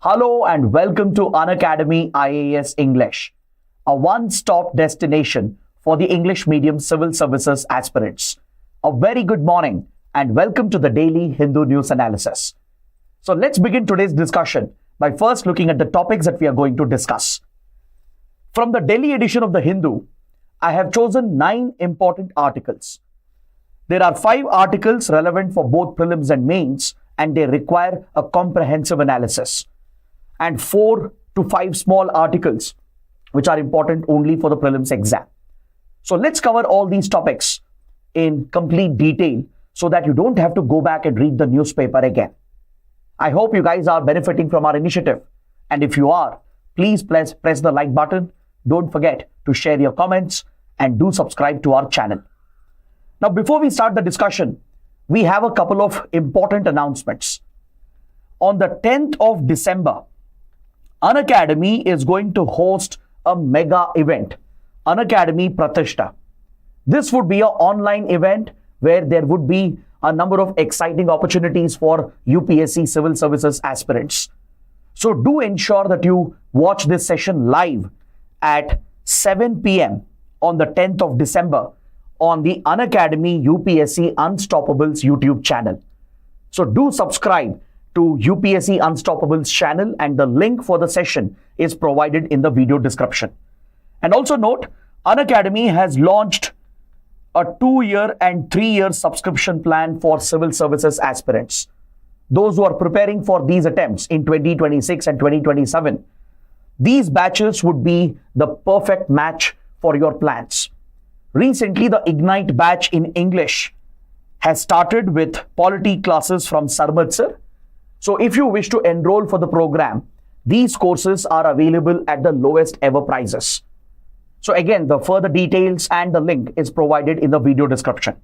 Hello and welcome to Unacademy IAS English, a one-stop destination for the English medium civil services aspirants. A very good morning and welcome to the daily Hindu news analysis. So let's begin today's discussion by first looking at the topics that we are going to discuss. From the Delhi edition of the Hindu, I have chosen 9 important articles. There are 5 articles relevant for both prelims and mains, and they require a comprehensive analysis. And 4 to 5 small articles which are important only for the prelims exam. So let's cover all these topics in complete detail so that you don't have to go back and read the newspaper again. I hope you guys are benefiting from our initiative. And if you are, please press the like button. Don't forget to share your comments and do subscribe to our channel. Now, before we start the discussion, we have a couple of important announcements. On the 10th of December, Unacademy is going to host a mega event, Unacademy Pratishta. This would be an online event where there would be a number of exciting opportunities for UPSC civil services aspirants. So do ensure that you watch this session live at 7 p.m. on the 10th of December on the Unacademy UPSC Unstoppables YouTube channel. So do subscribe to UPSC Unstoppables channel and the link for the session is provided in the video description. And also note, Unacademy has launched a 2-year and 3-year subscription plan for civil services aspirants. Those who are preparing for these attempts in 2026 and 2027, these batches would be the perfect match for your plans. Recently, the Ignite batch in English has started with polity classes from Sarmat sir. So if you wish to enroll for the program, these courses are available at the lowest ever prices. So again, the further details and the link is provided in the video description.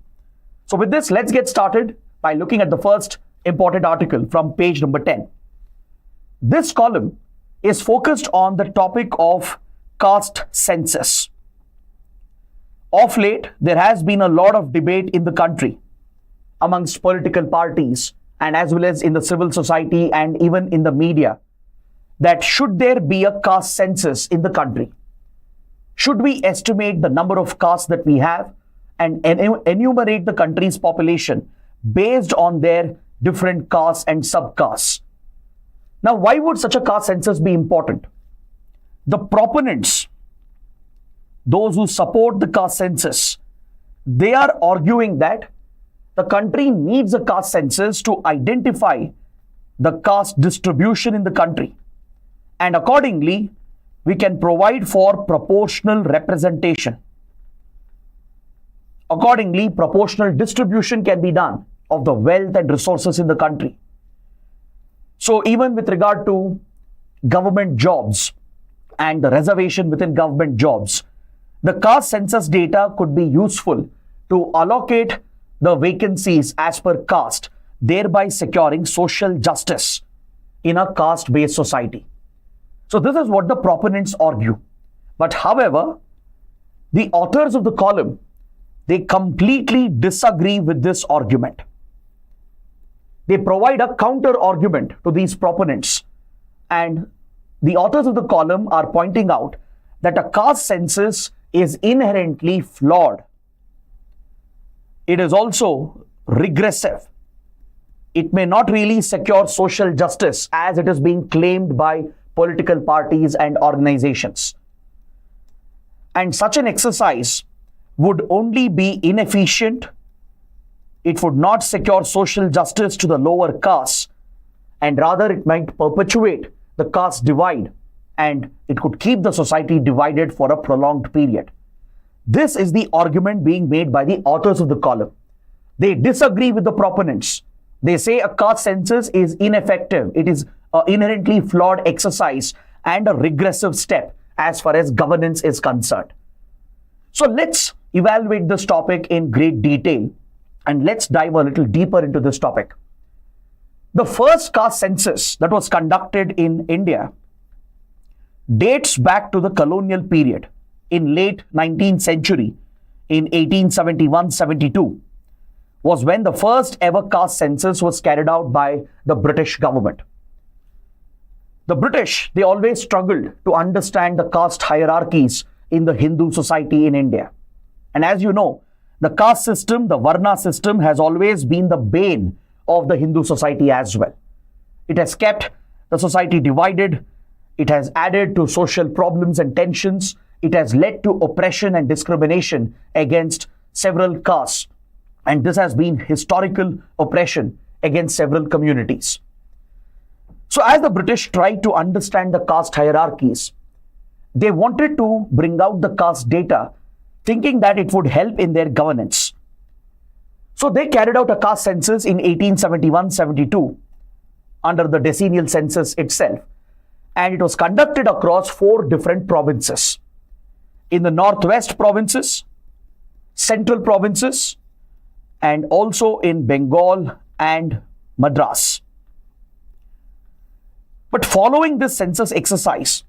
So with this, let's get started by looking at the first important article from page number 10. This column is focused on the topic of caste census. Of late, there has been a lot of debate in the country amongst political parties and as well as in the civil society and even in the media that should there be a caste census in the country? Should we estimate the number of castes that we have and enumerate the country's population based on their different castes and subcastes? Now, why would such a caste census be important? The proponents, those who support the caste census, they are arguing that the country needs a caste census to identify the caste distribution in the country. And accordingly, we can provide for proportional representation. Accordingly, proportional distribution can be done of the wealth and resources in the country. So even with regard to government jobs and the reservation within government jobs, the caste census data could be useful to allocate the vacancies as per caste, thereby securing social justice in a caste-based society. So this is what the proponents argue. But however, the authors of the column, they completely disagree with this argument. They provide a counter argument to these proponents. And the authors of the column are pointing out that a caste census is inherently flawed. It is also regressive. It may not really secure social justice as it is being claimed by political parties and organizations. And such an exercise would only be inefficient. It would not secure social justice to the lower castes, and rather it might perpetuate the caste divide and it could keep the society divided for a prolonged period. This is the argument being made by the authors of the column. They disagree with the proponents. They say a caste census is ineffective. It is an inherently flawed exercise and a regressive step as far as governance is concerned. So let's evaluate this topic in great detail and let's dive a little deeper into this topic. The first caste census that was conducted in India dates back to the colonial period in late 19th century in 1871-72 was when the first ever caste census was carried out by the British government. The British, they always struggled to understand the caste hierarchies in the Hindu society in India. And as you know, the caste system, the Varna system, has always been the bane of the Hindu society as well. It has kept the society divided. It has added to social problems and tensions. It has led to oppression and discrimination against several castes. And this has been historical oppression against several communities. So as the British tried to understand the caste hierarchies, they wanted to bring out the caste data, thinking that it would help in their governance. So they carried out a caste census in 1871-72 under the decennial census itself. And it was conducted across 4 different provinces. In the northwest provinces, central provinces, and also in Bengal and Madras. But following this census exercise,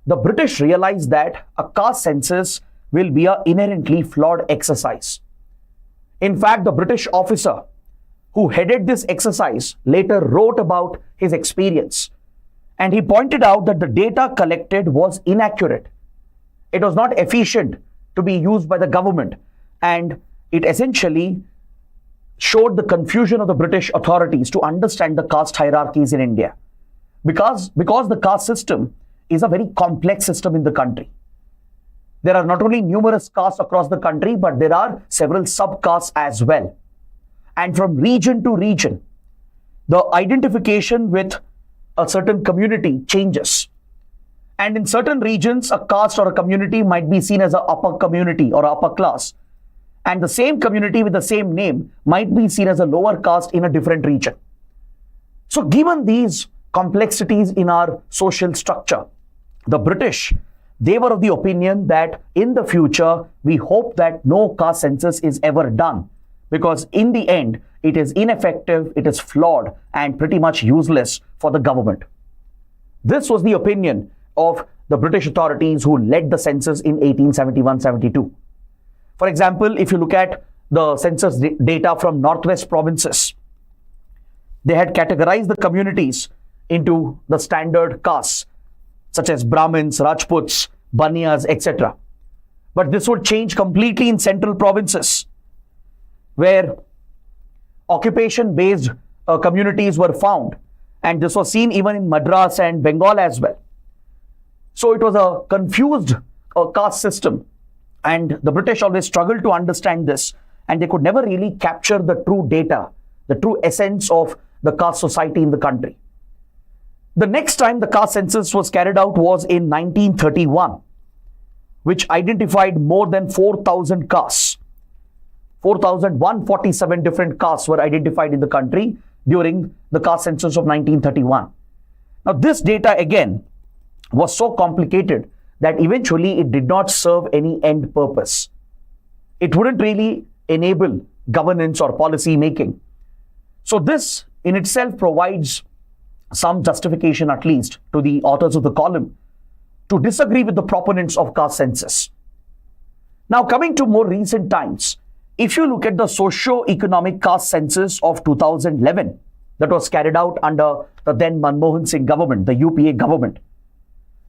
the British realized that a caste census will be an inherently flawed exercise. In fact, the British officer who headed this exercise later wrote about his experience, and he pointed out that the data collected was inaccurate. It was not efficient to be used by the government, and it essentially showed the confusion of the British authorities to understand the caste hierarchies in India. Because the caste system is a very complex system in the country. There are not only numerous castes across the country, but there are several sub-castes as well. And from region to region, the identification with a certain community changes. And in certain regions, a caste or a community might be seen as an upper community or upper class. And the same community with the same name might be seen as a lower caste in a different region. So given these complexities in our social structure, the British, they were of the opinion that in the future, we hope that no caste census is ever done, because in the end, it is ineffective, it is flawed, and pretty much useless for the government. This was the opinion of the British authorities who led the census in 1871-72. For example, if you look at the census data from northwest provinces, they had categorized the communities into the standard castes, such as Brahmins, Rajputs, Baniyas, etc. But this would change completely in central provinces, where occupation-based communities were found. And this was seen even in Madras and Bengal as well. So it was a confused caste system. And the British always struggled to understand this. And they could never really capture the true data, the true essence of the caste society in the country. The next time the caste census was carried out was in 1931, which identified more than 4,000 castes. 4,147 different castes were identified in the country during the caste census of 1931. Now, this data again was so complicated that eventually it did not serve any end purpose. It wouldn't really enable governance or policy making. So this in itself provides some justification, at least, to the authors of the column to disagree with the proponents of caste census. Now, coming to more recent times, if you look at the socio-economic caste census of 2011 that was carried out under the then Manmohan Singh government, the UPA government,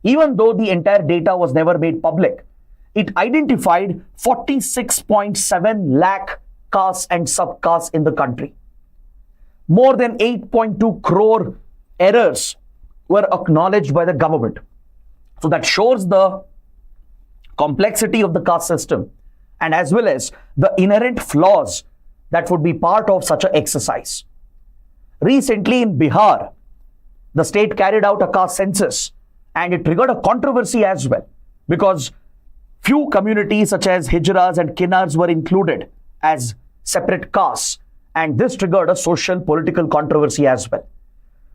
even though the entire data was never made public, it identified 46.7 lakh castes and subcastes in the country. More than 8.2 crore errors were acknowledged by the government. So that shows the complexity of the caste system and as well as the inherent flaws that would be part of such an exercise. Recently in Bihar, the state carried out a caste census and it triggered a controversy as well because few communities such as Hijras and Kinnars were included as separate castes, and this triggered a social political controversy as well.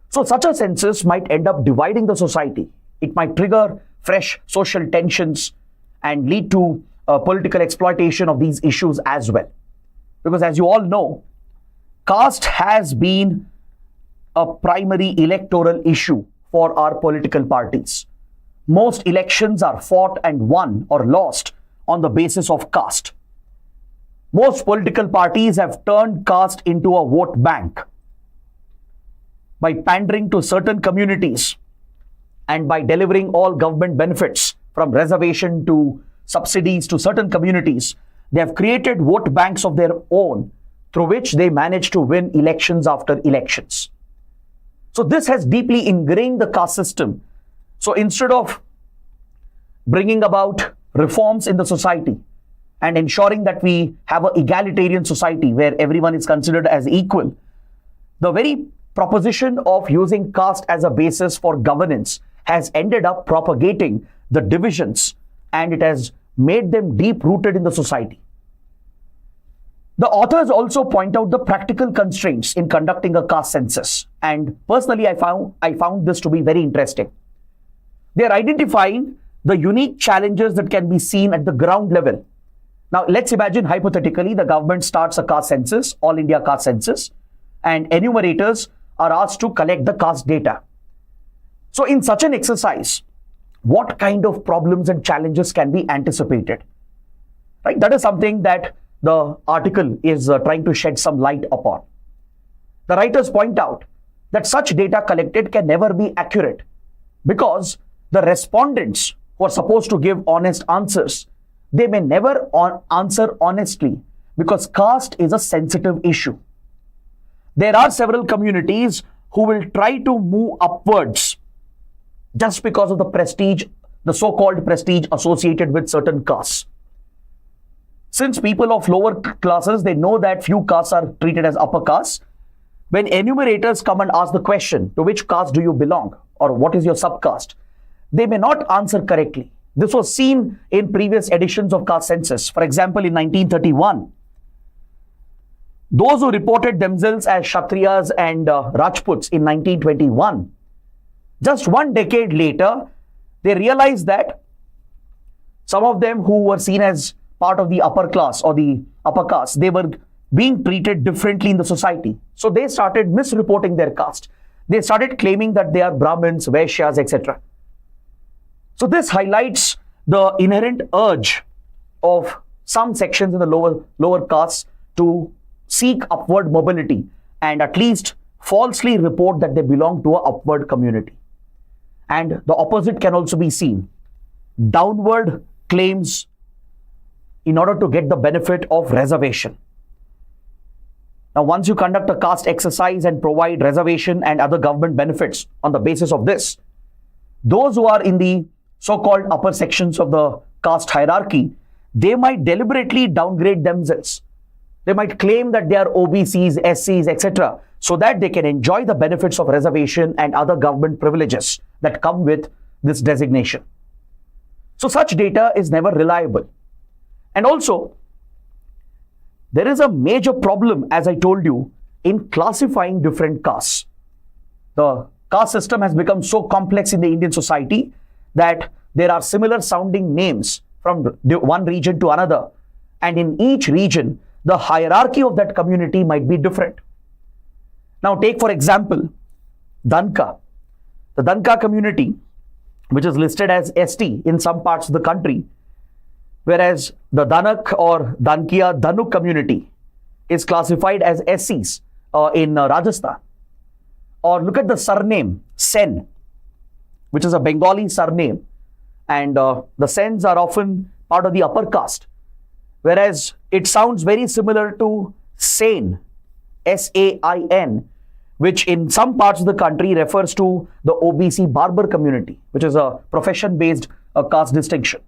So such a census might end up dividing the society. It might trigger fresh social tensions and lead to political exploitation of these issues as well. Because as you all know, caste has been a primary electoral issue for our political parties. Most elections are fought and won or lost on the basis of caste. Most political parties have turned caste into a vote bank by pandering to certain communities and by delivering all government benefits from reservation to subsidies to certain communities, they have created vote banks of their own through which they manage to win elections after elections. So this has deeply ingrained the caste system. So instead of bringing about reforms in the society and ensuring that we have an egalitarian society where everyone is considered as equal, the very proposition of using caste as a basis for governance has ended up propagating the divisions, and it has made them deep-rooted in the society. The authors also point out the practical constraints in conducting a caste census, and personally I found this to be very interesting. They are identifying the unique challenges that can be seen at the ground level. Now let's imagine hypothetically the government starts a caste census, all India caste census, and enumerators are asked to collect the caste data. So in such an exercise, what kind of problems and challenges can be anticipated? Right? That is something that the article is trying to shed some light upon. The writers point out that such data collected can never be accurate because the respondents who are supposed to give honest answers, they may never answer honestly because caste is a sensitive issue. There are several communities who will try to move upwards just because of the prestige, the so-called prestige associated with certain castes. Since people of lower classes, they know that few castes are treated as upper castes, when enumerators come and ask the question, to which caste do you belong or what is your subcaste, they may not answer correctly. This was seen in previous editions of caste census. For example, in 1931, those who reported themselves as Kshatriyas and Rajputs in 1921, just one decade later, they realized that some of them who were seen as part of the upper class or the upper caste, they were being treated differently in the society. So they started misreporting their caste. They started claiming that they are Brahmins, Vaishyas, etc. So this highlights the inherent urge of some sections in the lower castes to seek upward mobility and at least falsely report that they belong to an upward community. And the opposite can also be seen. Downward claims in order to get the benefit of reservation. Now, once you conduct a caste exercise and provide reservation and other government benefits on the basis of this, those who are in the so-called upper sections of the caste hierarchy, they might deliberately downgrade themselves. They might claim that they are OBCs, SCs, etc., so that they can enjoy the benefits of reservation and other government privileges that come with this designation. So such data is never reliable. And also, there is a major problem, as I told you, in classifying different castes. The caste system has become so complex in the Indian society that there are similar sounding names from one region to another. And in each region, the hierarchy of that community might be different. Now take for example, Danka. The Danka community, which is listed as ST in some parts of the country, whereas the Danak or Dankiya Danuk community is classified as SCs in Rajasthan. Or look at the surname Sen, which is a Bengali surname, and the Sens are often part of the upper caste, whereas it sounds very similar to Sain, S-A-I-N, which in some parts of the country refers to the OBC barber community, which is a profession-based caste distinction.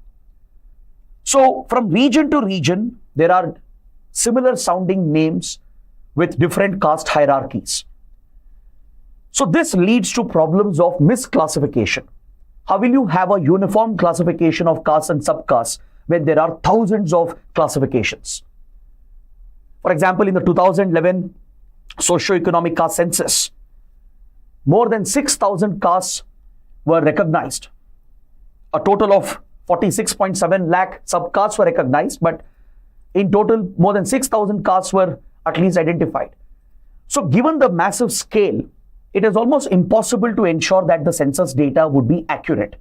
So from region to region, there are similar sounding names with different caste hierarchies. So this leads to problems of misclassification. How will you have a uniform classification of castes and subcastes when there are thousands of classifications? For example, in the 2011 socio-economic caste census, more than 6,000 castes were recognized. A total of 46.7 lakh subcastes were recognized, but in total, more than 6,000 castes were at least identified. So given the massive scale, it is almost impossible to ensure that the census data would be accurate.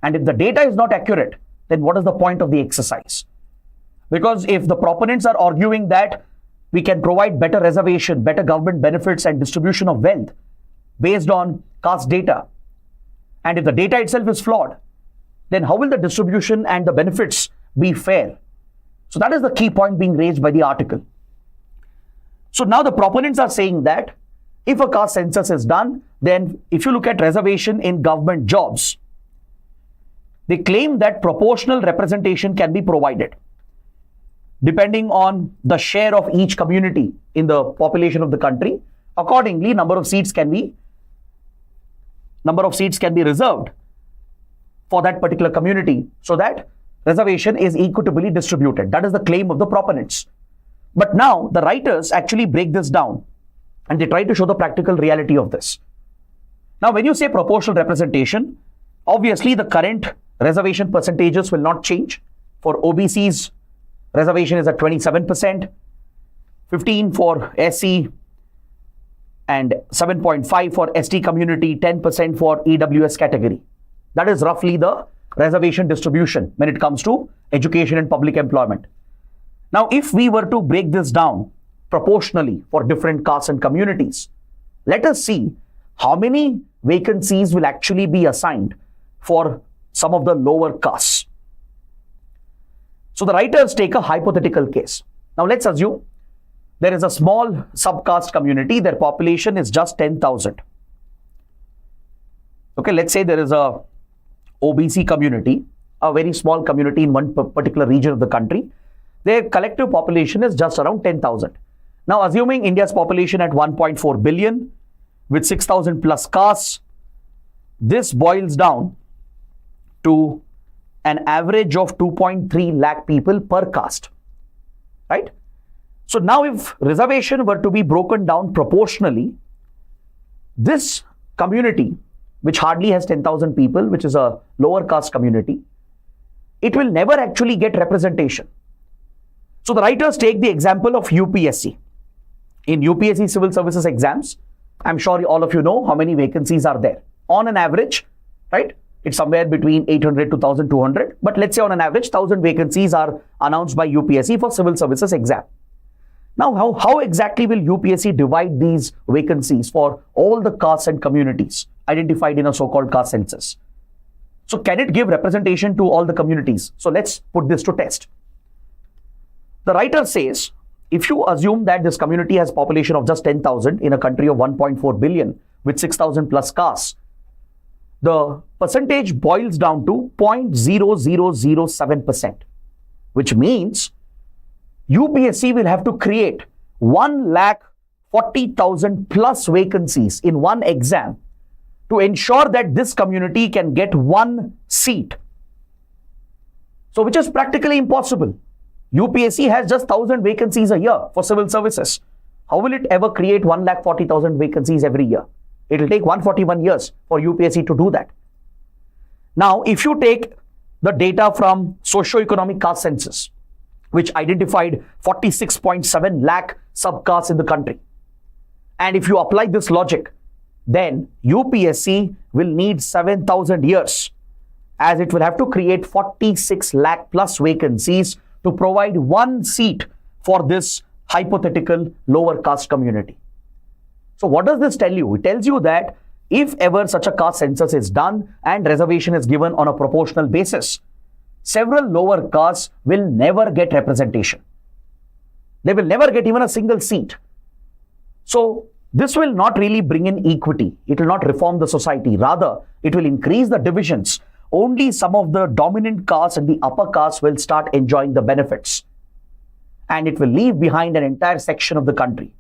And if the data is not accurate, then what is the point of the exercise? Because if the proponents are arguing that we can provide better reservation, better government benefits and distribution of wealth based on caste data, And if the data itself is flawed, then how will the distribution and the benefits be fair? So that is the key point being raised by the article. So now the proponents are saying that if a caste census is done, then if you look at reservation in government jobs, they claim that proportional representation can be provided depending on the share of each community in the population of the country. Accordingly, number of seats can be reserved for that particular community so that reservation is equitably distributed. That is the claim of the proponents. But now the writers actually break this down and they try to show the practical reality of this. Now, when you say proportional representation, obviously the current reservation percentages will not change. For OBCs, reservation is at 27%, 15% for SC, and 7.5% for ST community, 10% for EWS category. That is roughly the reservation distribution when it comes to education and public employment. Now, if we were to break this down proportionally for different castes and communities, let us see how many vacancies will actually be assigned for some of the lower castes. So the writers take a hypothetical case. Now let's assume there is a small subcaste community, their population is just 10,000. Okay, let's say there is a OBC community, a very small community in one particular region of the country. Their collective population is just around 10,000. Now, assuming India's population at 1.4 billion with 6,000 plus castes, this boils down to an average of 2.3 lakh people per caste, right? So now if reservation were to be broken down proportionally, this community, which hardly has 10,000 people, which is a lower caste community, it will never actually get representation. So the writers take the example of UPSC. In UPSC civil services exams, I'm sure all of you know how many vacancies are there. On an average, right, it's somewhere between 800 to 1,200. But let's say on an average, 1,000 vacancies are announced by UPSC for civil services exam. Now, how exactly will UPSC divide these vacancies for all the castes and communities identified in a so-called caste census? So can it give representation to all the communities? So let's put this to test. The writer says, if you assume that this community has population of just 10,000 in a country of 1.4 billion with 6,000 plus castes, the percentage boils down to 0.0007%, which means UPSC will have to create 1,40,000 plus vacancies in one exam to ensure that this community can get one seat. So which is practically impossible. UPSC has just 1,000 vacancies a year for civil services. How will it ever create 1,40,000 vacancies every year? It will take 141 years for UPSC to do that. Now, if you take the data from socio-economic caste census, which identified 46.7 lakh subcastes in the country, and if you apply this logic, then UPSC will need 7,000 years, as it will have to create 46 lakh plus vacancies to provide one seat for this hypothetical lower caste community. So what does this tell you? It tells you that if ever such a caste census is done and reservation is given on a proportional basis, several lower castes will never get representation. They will never get even a single seat. So this will not really bring in equity. It will not reform the society. Rather, it will increase the divisions. Only some of the dominant castes and the upper castes will start enjoying the benefits. And it will leave behind an entire section of the country.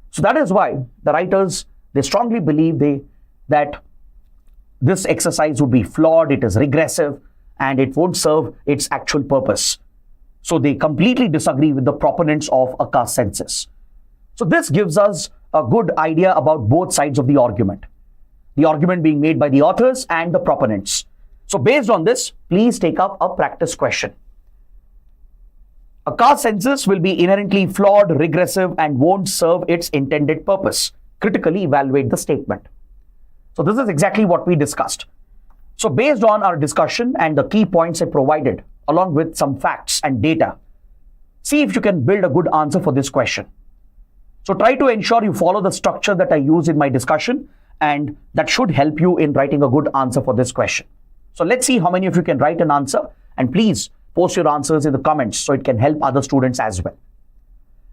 So that is why the writers, they strongly believe that this exercise would be flawed, it is regressive, and it won't serve its actual purpose. So they completely disagree with the proponents of a caste census. So this gives us a good idea about both sides of the argument being made by the authors and the proponents. So based on this, please take up a practice question. A caste census will be inherently flawed, regressive, and won't serve its intended purpose. Critically evaluate the statement. So this is exactly what we discussed. So based on our discussion and the key points I provided, along with some facts and data, see if you can build a good answer for this question. So try to ensure you follow the structure that I use in my discussion and that should help you in writing a good answer for this question. So let's see how many of you can write an answer, and please post your answers in the comments so it can help other students as well.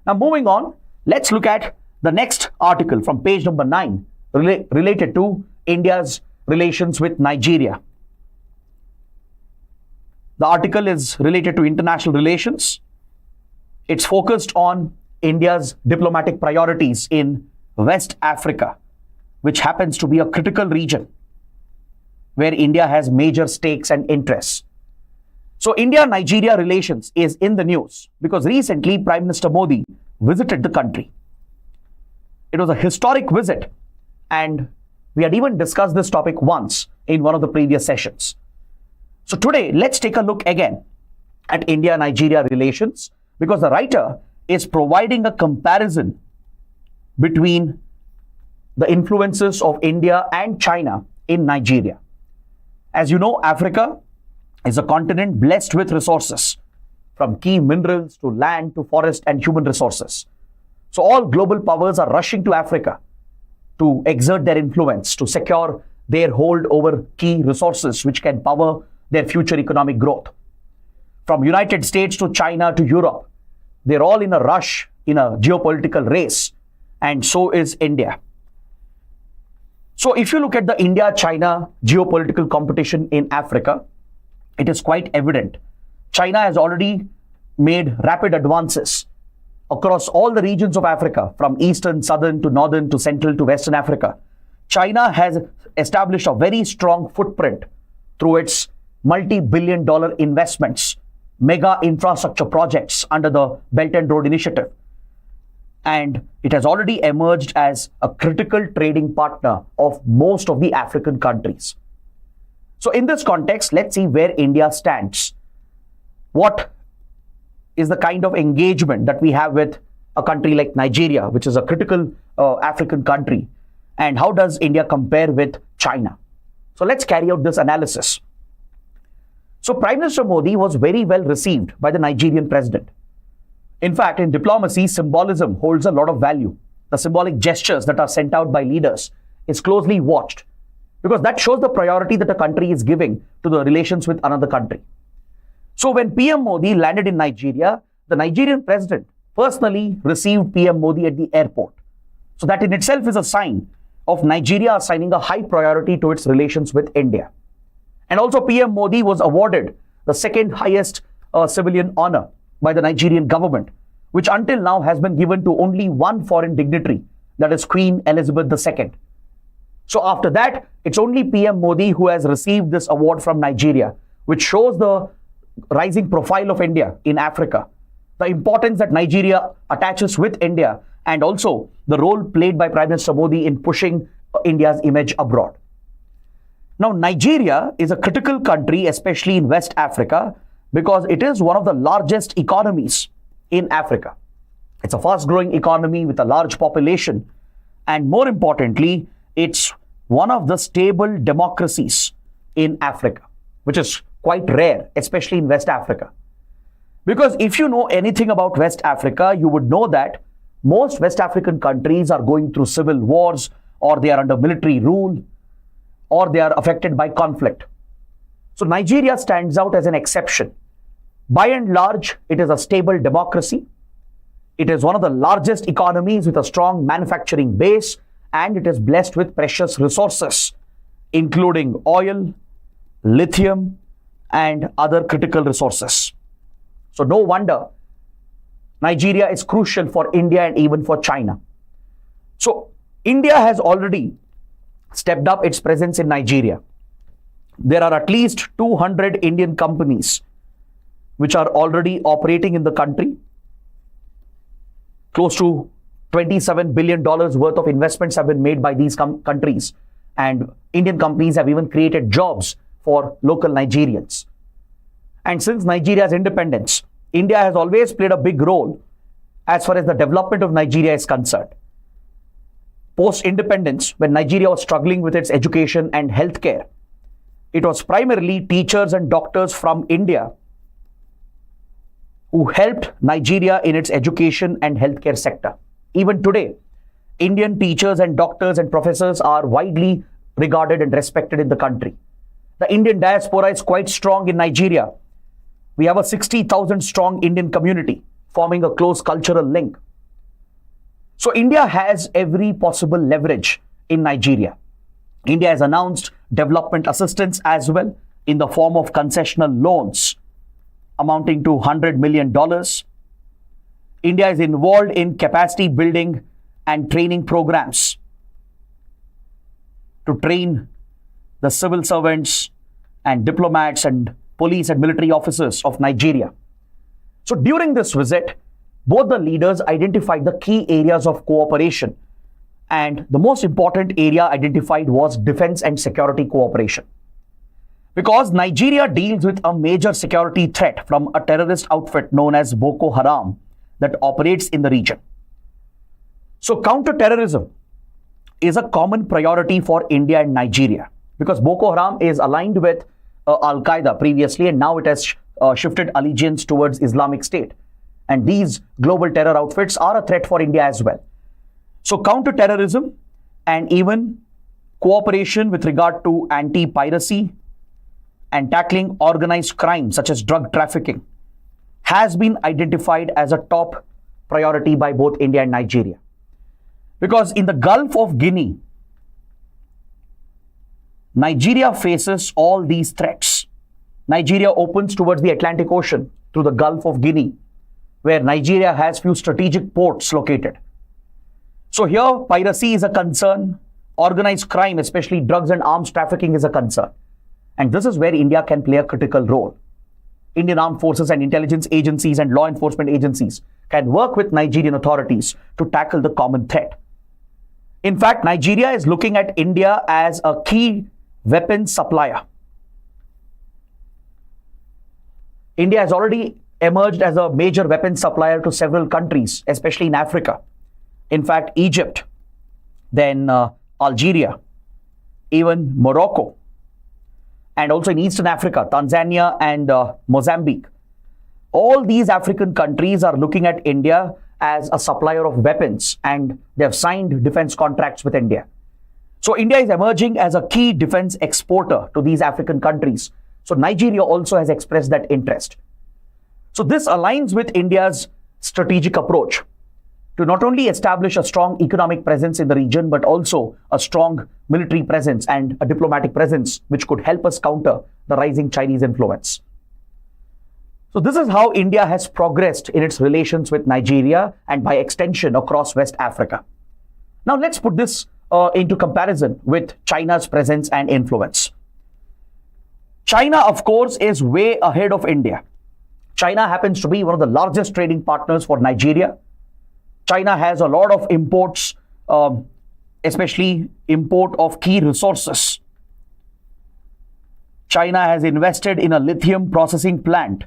Now moving on, let's look at the next article from page number 9 related to India's relations with Nigeria. The article is related to international relations. It's focused on India's diplomatic priorities in West Africa, which happens to be a critical region where India has major stakes and interests. So India-Nigeria relations is in the news because recently Prime Minister Modi visited the country. It was a historic visit, and we had even discussed this topic once in one of the previous sessions. So today, let's take a look again at India-Nigeria relations, because the writer is providing a comparison between the influences of India and China in Nigeria. As you know, Africa is a continent blessed with resources, from key minerals to land to forest and human resources. So all global powers are rushing to Africa to exert their influence, to secure their hold over key resources which can power their future economic growth. From United States to China to Europe, they're all in a rush, in a geopolitical race, and so is India. So if you look at the India-China geopolitical competition in Africa, it is quite evident. China has already made rapid advances across all the regions of Africa, from eastern, southern to northern to central to western Africa. China has established a very strong footprint through its multi-billion-dollar investments, mega infrastructure projects under the Belt and Road Initiative. And it has already emerged as a critical trading partner of most of the African countries. So in this context, let's see where India stands. What is the kind of engagement that we have with a country like Nigeria, which is a critical African country, and how does India compare with China? So let's carry out this analysis. So Prime Minister Modi was very well received by the Nigerian president. In fact, in diplomacy, symbolism holds a lot of value. The symbolic gestures that are sent out by leaders is closely watched, because that shows the priority that a country is giving to the relations with another country. So when PM Modi landed in Nigeria, the Nigerian president personally received PM Modi at the airport. So that in itself is a sign of Nigeria assigning a high priority to its relations with India. And also PM Modi was awarded the second highest civilian honor by the Nigerian government, which until now has been given to only one foreign dignitary, that is Queen Elizabeth II. So after that, it's only PM Modi who has received this award from Nigeria, which shows the rising profile of India in Africa, the importance that Nigeria attaches with India, and also the role played by Prime Minister Modi in pushing India's image abroad. Now, Nigeria is a critical country, especially in West Africa, because it is one of the largest economies in Africa. It's a fast-growing economy with a large population, and more importantly, it's one of the stable democracies in Africa, which is quite rare, especially in West Africa. Because if you know anything about West Africa, you would know that most West African countries are going through civil wars, or they are under military rule, or they are affected by conflict. So Nigeria stands out as an exception. By and large, it is a stable democracy. It is one of the largest economies with a strong manufacturing base, and it is blessed with precious resources, including oil, lithium, and other critical resources. So no wonder Nigeria is crucial for India and even for China. So India has already stepped up its presence in Nigeria. There are at least 200 Indian companies which are already operating in the country. Close to $27 billion worth of investments have been made by these countries, and Indian companies have even created jobs for local Nigerians. And since Nigeria's independence, India has always played a big role as far as the development of Nigeria is concerned. Post-independence, when Nigeria was struggling with its education and healthcare, it was primarily teachers and doctors from India who helped Nigeria in its education and healthcare sector. Even today, Indian teachers and doctors and professors are widely regarded and respected in the country. The Indian diaspora is quite strong in Nigeria. We have a 60,000 strong Indian community forming a close cultural link. So India has every possible leverage in Nigeria. India has announced development assistance as well in the form of concessional loans amounting to $100 million. India is involved in capacity building and training programs to train the civil servants and diplomats and police and military officers of Nigeria. So during this visit, both the leaders identified the key areas of cooperation, and the most important area identified was defense and security cooperation. Because Nigeria deals with a major security threat from a terrorist outfit known as Boko Haram that operates in the region. So counter-terrorism is a common priority for India and Nigeria, because Boko Haram is aligned with Al-Qaeda previously, and now it has shifted allegiance towards Islamic State. And these global terror outfits are a threat for India as well. So counter-terrorism and even cooperation with regard to anti-piracy and tackling organized crime such as drug trafficking has been identified as a top priority by both India and Nigeria. Because in the Gulf of Guinea, Nigeria faces all these threats. Nigeria opens towards the Atlantic Ocean through the Gulf of Guinea, where Nigeria has few strategic ports located. So here, piracy is a concern, organized crime, especially drugs and arms trafficking, is a concern. And this is where India can play a critical role. Indian armed forces and intelligence agencies and law enforcement agencies can work with Nigerian authorities to tackle the common threat. In fact, Nigeria is looking at India as a key weapons supplier. India has already emerged as a major weapons supplier to several countries, especially in Africa. In fact, Egypt, then Algeria, even Morocco, and also in Eastern Africa, Tanzania and Mozambique. All these African countries are looking at India as a supplier of weapons, and they have signed defense contracts with India. So India is emerging as a key defense exporter to these African countries. So Nigeria also has expressed that interest. So this aligns with India's strategic approach to not only establish a strong economic presence in the region, but also a strong military presence and a diplomatic presence, which could help us counter the rising Chinese influence. So this is how India has progressed in its relations with Nigeria and by extension across West Africa. Now let's put this into comparison with China's presence and influence. China, of course, is way ahead of India. China happens to be one of the largest trading partners for Nigeria. China has a lot of imports, especially import of key resources. China has invested in a lithium processing plant,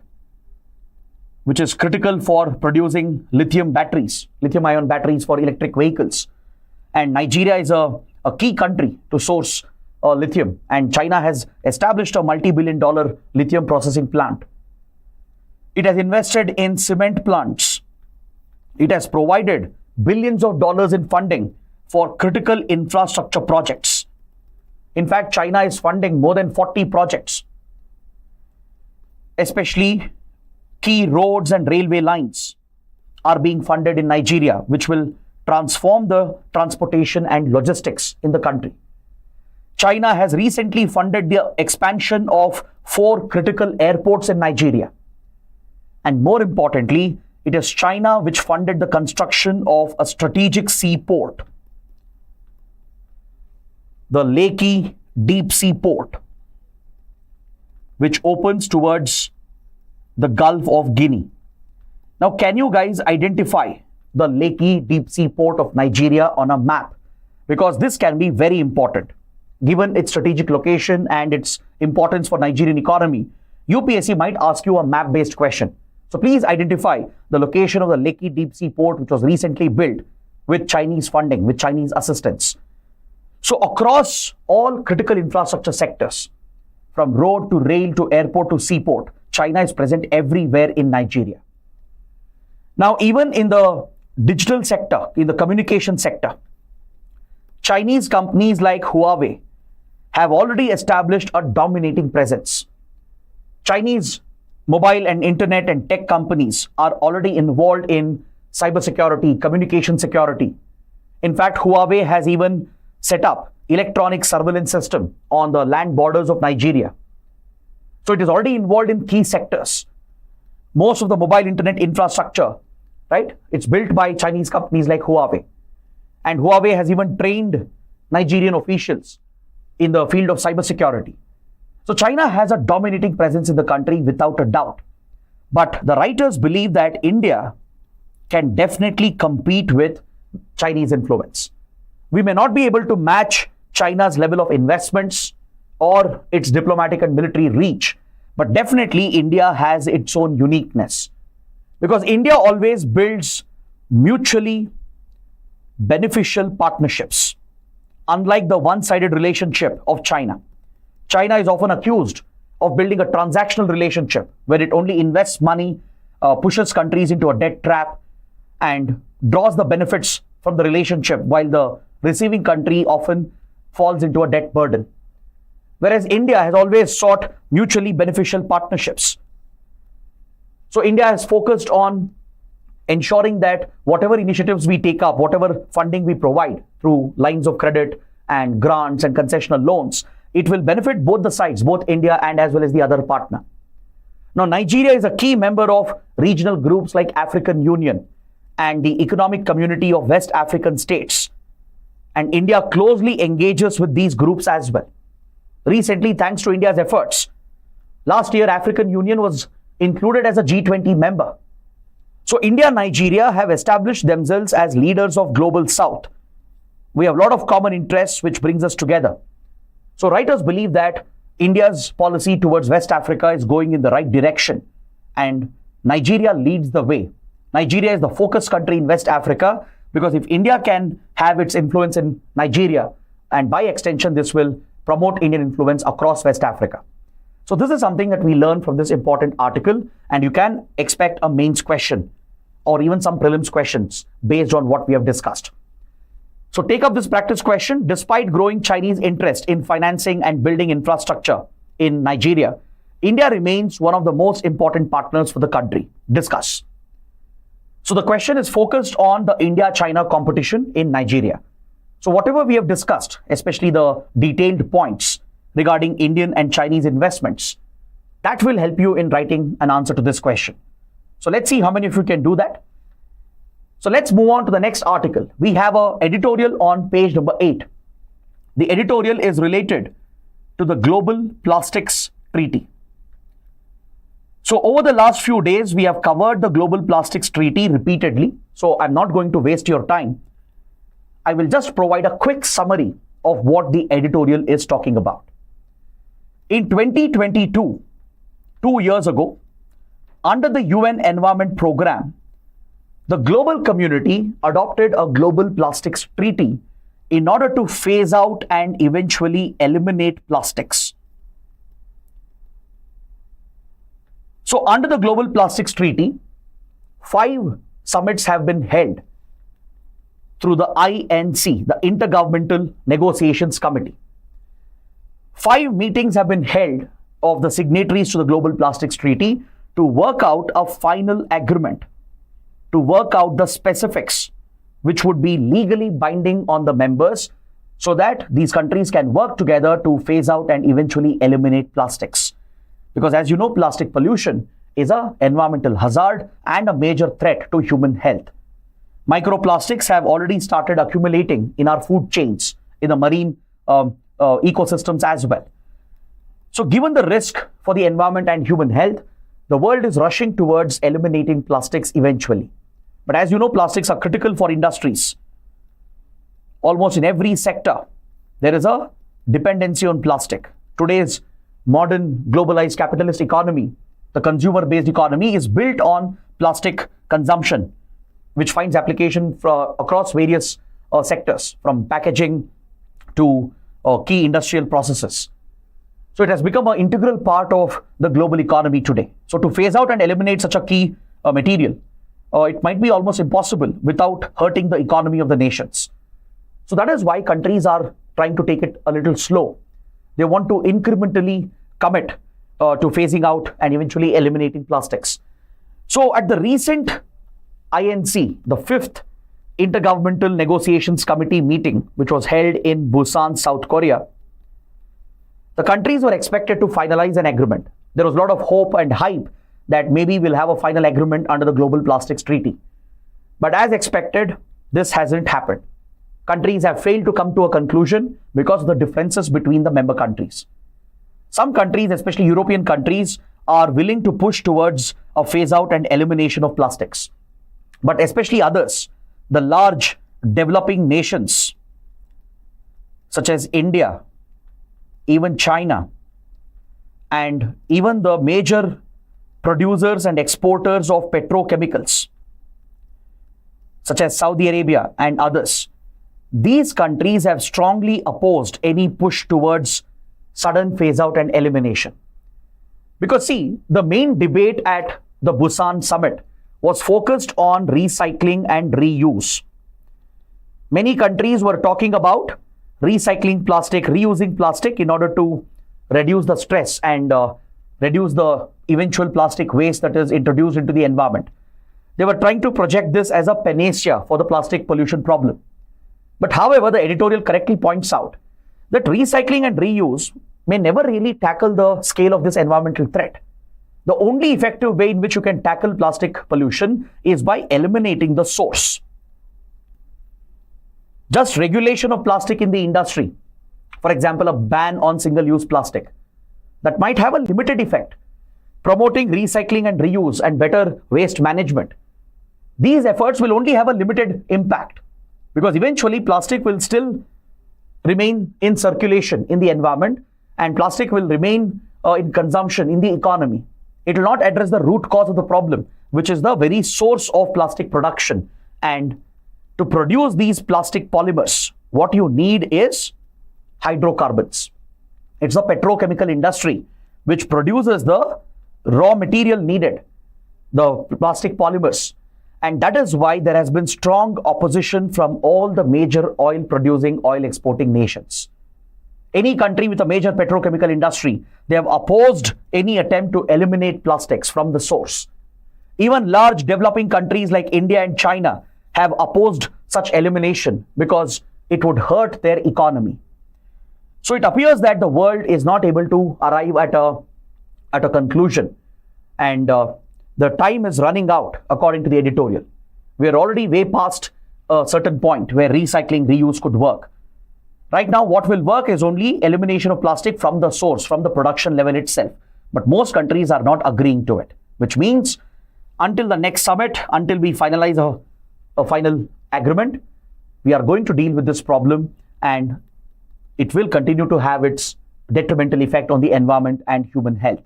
which is critical for producing lithium ion batteries for electric vehicles. And Nigeria is a key country to source lithium. And China has established a multi-billion-dollar lithium processing plant. It has invested in cement plants. It has provided billions of dollars in funding for critical infrastructure projects. In fact, China is funding more than 40 projects, especially key roads and railway lines are being funded in Nigeria, which will transform the transportation and logistics in the country. China has recently funded the expansion of 4 critical airports in Nigeria. And more importantly, it is China which funded the construction of a strategic seaport, the Lekki Deep Sea Port, which opens towards the Gulf of Guinea. Now, can you guys identify the Lekki Deep Sea Port of Nigeria on a map? Because this can be very important. Given its strategic location and its importance for Nigerian economy, UPSC might ask you a map-based question. So please identify the location of the Lekki Deep Sea Port, which was recently built with Chinese funding, with Chinese assistance. So across all critical infrastructure sectors, from road to rail to airport to seaport, China is present everywhere in Nigeria. Now, even in the digital sector, in the communication sector, Chinese companies like Huawei have already established a dominating presence. Chinese mobile and internet and tech companies are already involved in cybersecurity, communication security. In fact, Huawei has even set up electronic surveillance system on the land borders of Nigeria. So it is already involved in key sectors. Most of the mobile internet infrastructure, right? It's built by Chinese companies like Huawei. And Huawei has even trained Nigerian officials in the field of cybersecurity. So China has a dominating presence in the country without a doubt. But the writers believe that India can definitely compete with Chinese influence. We may not be able to match China's level of investments or its diplomatic and military reach, but definitely India has its own uniqueness. Because India always builds mutually beneficial partnerships, unlike the one-sided relationship of China. China is often accused of building a transactional relationship where it only invests money, pushes countries into a debt trap, and draws the benefits from the relationship, while the receiving country often falls into a debt burden. Whereas India has always sought mutually beneficial partnerships. So India has focused on ensuring that whatever initiatives we take up, whatever funding we provide through lines of credit and grants and concessional loans, it will benefit both the sides, both India and as well as the other partner. Now, Nigeria is a key member of regional groups like African Union and the Economic Community of West African States. And India closely engages with these groups as well. Recently, thanks to India's efforts, last year African Union was included as a G20 member. So India and Nigeria have established themselves as leaders of Global South. We have a lot of common interests which brings us together. So writers believe that India's policy towards West Africa is going in the right direction and Nigeria leads the way. Nigeria is the focus country in West Africa because if India can have its influence in Nigeria, and by extension this will promote Indian influence across West Africa. So this is something that we learn from this important article, and you can expect a mains question or even some prelims questions based on what we have discussed. So take up this practice question. Despite growing Chinese interest in financing and building infrastructure in Nigeria, India remains one of the most important partners for the country. Discuss. So the question is focused on the India-China competition in Nigeria. So whatever we have discussed, especially the detailed points regarding Indian and Chinese investments, that will help you in writing an answer to this question. So let's see how many of you can do that. So let's move on to the next article. We have an editorial on page number 8. The editorial is related to the Global Plastics Treaty. So over the last few days, we have covered the Global Plastics Treaty repeatedly. So I'm not going to waste your time. I will just provide a quick summary of what the editorial is talking about. In 2022, 2 years ago, under the UN Environment Programme, the global community adopted a Global Plastics Treaty in order to phase out and eventually eliminate plastics. So under the Global Plastics Treaty, 5 summits have been held through the INC, the Intergovernmental Negotiations Committee. 5 meetings have been held of the signatories to the Global Plastics Treaty to work out a final agreement, to work out the specifics which would be legally binding on the members so that these countries can work together to phase out and eventually eliminate plastics. Because as you know, plastic pollution is an environmental hazard and a major threat to human health. Microplastics have already started accumulating in our food chains, in the marine ecosystems as well. So given the risk for the environment and human health, the world is rushing towards eliminating plastics eventually. But as you know, plastics are critical for industries. Almost in every sector, there is a dependency on plastic. Today's modern globalized capitalist economy, the consumer-based economy, is built on plastic consumption, which finds application across various sectors, from packaging to key industrial processes. So it has become an integral part of the global economy today. So to phase out and eliminate such a key material, it might be almost impossible without hurting the economy of the nations. So that is why countries are trying to take it a little slow. They want to incrementally commit to phasing out and eventually eliminating plastics. So at the recent INC, the 5th Intergovernmental Negotiations Committee meeting, which was held in Busan, South Korea, the countries were expected to finalize an agreement. There was a lot of hope and hype that maybe we'll have a final agreement under the Global Plastics Treaty. But as expected, this hasn't happened. Countries have failed to come to a conclusion because of the differences between the member countries. Some countries, especially European countries, are willing to push towards a phase out and elimination of plastics. But especially others, the large developing nations, such as India, even China, and even the major producers and exporters of petrochemicals, such as Saudi Arabia and others, these countries have strongly opposed any push towards sudden phase out and elimination. Because see, the main debate at the Busan summit was focused on recycling and reuse. Many countries were talking about recycling plastic, reusing plastic in order to reduce the stress and reduce the eventual plastic waste that is introduced into the environment. They were trying to project this as a panacea for the plastic pollution problem. But however, the editorial correctly points out that recycling and reuse may never really tackle the scale of this environmental threat. The only effective way in which you can tackle plastic pollution is by eliminating the source. Just regulation of plastic in the industry, for example, a ban on single-use plastic, that might have a limited effect. Promoting recycling and reuse and better waste management, these efforts will only have a limited impact, because eventually plastic will still remain in circulation in the environment and plastic will remain in consumption in the economy. It will not address the root cause of the problem, which is the very source of plastic production. And to produce these plastic polymers, what you need is hydrocarbons. It's the petrochemical industry which produces the raw material needed, the plastic polymers. And that is why there has been strong opposition from all the major oil producing, oil exporting nations. Any country with a major petrochemical industry, they have opposed any attempt to eliminate plastics from the source. Even large developing countries like India and China have opposed such elimination because it would hurt their economy. So it appears that the world is not able to arrive at a conclusion, and the time is running out according to the editorial. We are already way past a certain point where recycling, reuse could work. Right now, what will work is only elimination of plastic from the source, from the production level itself. But most countries are not agreeing to it, which means until the next summit, until we finalize a final agreement, we are going to deal with this problem, and it will continue to have its detrimental effect on the environment and human health.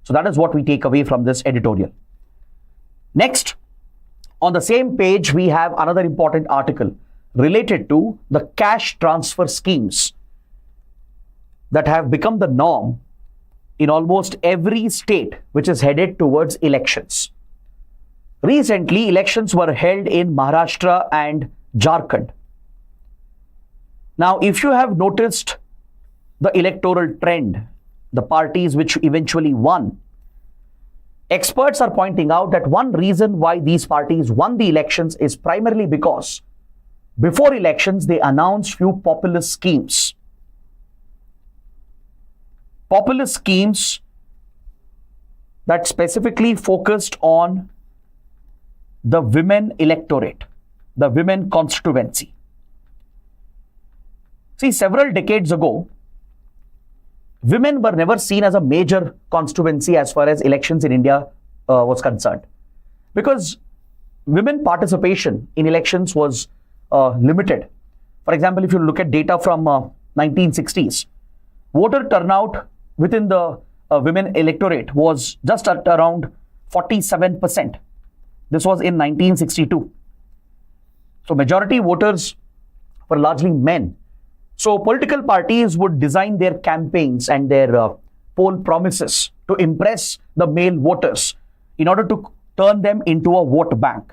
So that is what we take away from this editorial. Next, on the same page, we have another important article related to the cash transfer schemes that have become the norm in almost every state which is headed towards elections. Recently, elections were held in Maharashtra and Jharkhand. Now, if you have noticed the electoral trend, the parties which eventually won, experts are pointing out that one reason why these parties won the elections is primarily because before elections, they announced few populist schemes. Populist schemes that specifically focused on the women electorate, the women constituency. See, several decades ago, women were never seen as a major constituency as far as elections in India was concerned, because women participation in elections was limited. For example, if you look at data from 1960s, voter turnout within the women electorate was just at around 47%. This was in 1962. So majority voters were largely men. So political parties would design their campaigns and their poll promises to impress the male voters in order to turn them into a vote bank.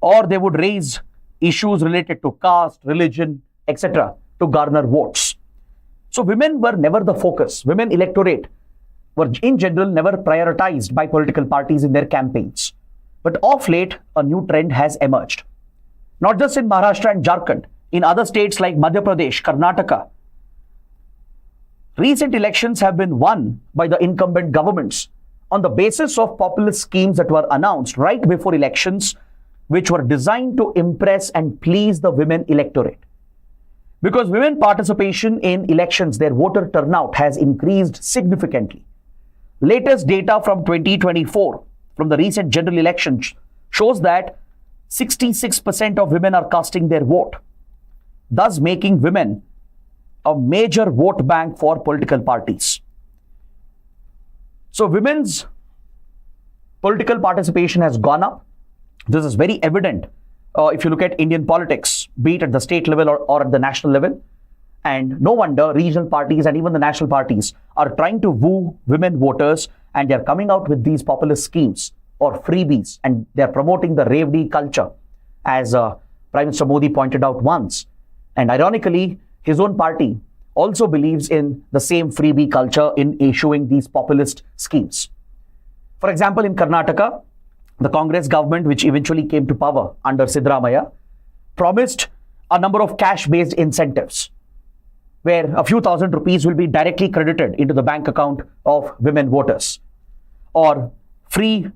Or they would raise issues related to caste, religion, etc. to garner votes. So women were never the focus. Women electorate were in general never prioritized by political parties in their campaigns. But of late, a new trend has emerged. Not just in Maharashtra and Jharkhand, in other states like Madhya Pradesh, Karnataka, recent elections have been won by the incumbent governments on the basis of populist schemes that were announced right before elections, which were designed to impress and please the women electorate. Because women participation in elections, their voter turnout has increased significantly. Latest data from 2024 from the recent general elections shows that 66% of women are casting their vote, thus making women a major vote bank for political parties. So women's political participation has gone up. This is very evident if you look at Indian politics, be it at the state level or at the national level. And no wonder regional parties and even the national parties are trying to woo women voters, and they're coming out with these populist schemes or freebies, and they're promoting the Revdi culture, as Prime Minister Modi pointed out once. And ironically, his own party also believes in the same freebie culture in issuing these populist schemes. For example, in Karnataka, the Congress government, which eventually came to power under Siddaramaiah, promised a number of cash-based incentives, where a few thousand rupees will be directly credited into the bank account of women voters, or free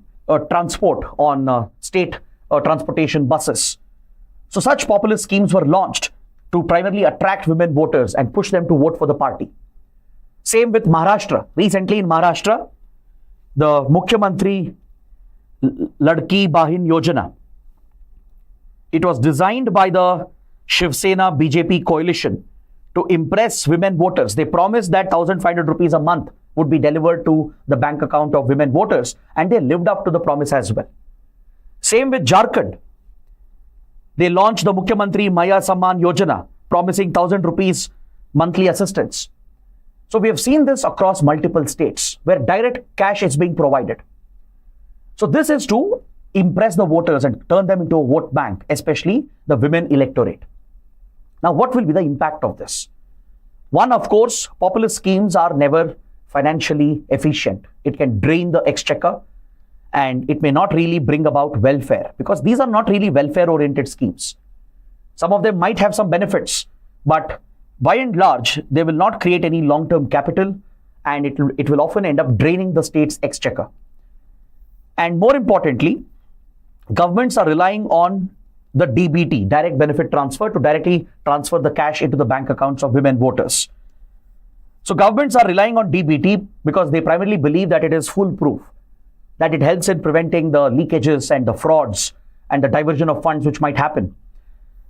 transport on state transportation buses. So such populist schemes were launched to primarily attract women voters and push them to vote for the party. Same with Maharashtra. Recently in Maharashtra, the Mukhyamantri Ladki Bahin Yojana, it was designed by the Shiv Sena BJP coalition to impress women voters. They promised that 1,500 rupees a month would be delivered to the bank account of women voters, and they lived up to the promise as well. Same with Jharkhand. They launched the Mukhyamantri Maya Samman Yojana, promising 1,000 rupees monthly assistance. So we have seen this across multiple states where direct cash is being provided. So this is to impress the voters and turn them into a vote bank, especially the women electorate. Now, what will be the impact of this? One, of course, populist schemes are never financially efficient. It can drain the exchequer, and it may not really bring about welfare, because these are not really welfare-oriented schemes. Some of them might have some benefits, but by and large, they will not create any long-term capital, and it will often end up draining the state's exchequer. And more importantly, governments are relying on the DBT, direct benefit transfer, to directly transfer the cash into the bank accounts of women voters. So governments are relying on DBT because they primarily believe that it is foolproof, that it helps in preventing the leakages and the frauds and the diversion of funds which might happen.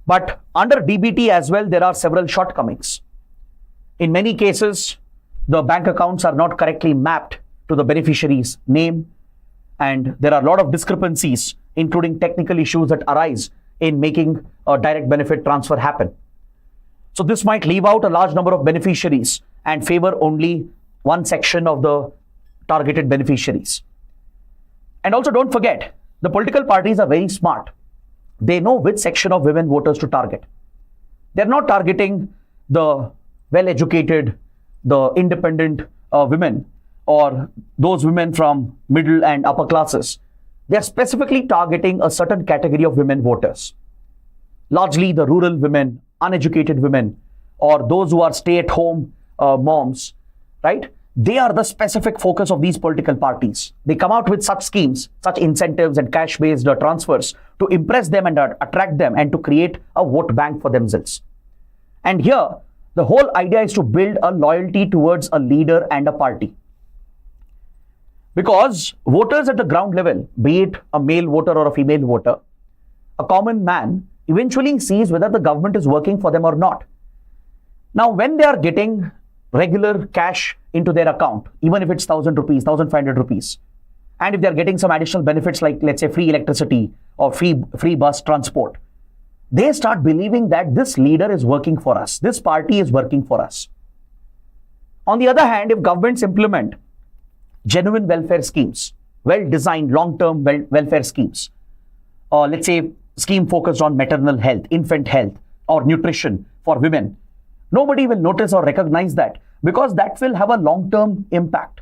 But under DBT as well, there are several shortcomings. In many cases, the bank accounts are not correctly mapped to the beneficiary's name, and there are a lot of discrepancies, including technical issues that arise in making a direct benefit transfer happen. So this might leave out a large number of beneficiaries and favor only one section of the targeted beneficiaries. And also don't forget, the political parties are very smart. They know which section of women voters to target. They're not targeting the well-educated, the independent women, or those women from middle and upper classes. They are specifically targeting a certain category of women voters, largely the rural women, uneducated women, or those who are stay-at-home moms, right? They are the specific focus of these political parties. They come out with such schemes, such incentives and cash-based transfers to impress them and attract them and to create a vote bank for themselves. And here, the whole idea is to build a loyalty towards a leader and a party. Because voters at the ground level, be it a male voter or a female voter, a common man eventually sees whether the government is working for them or not. Now, when they are getting regular cash into their account, even if it's 1,000 rupees, 1,500 rupees, and if they're getting some additional benefits like, let's say, free electricity or free bus transport, they start believing that this leader is working for us, this party is working for us. On the other hand, if governments implement genuine welfare schemes, well-designed long-term welfare schemes, let's say scheme focused on maternal health, infant health, or nutrition for women, nobody will notice or recognize that because that will have a long-term impact,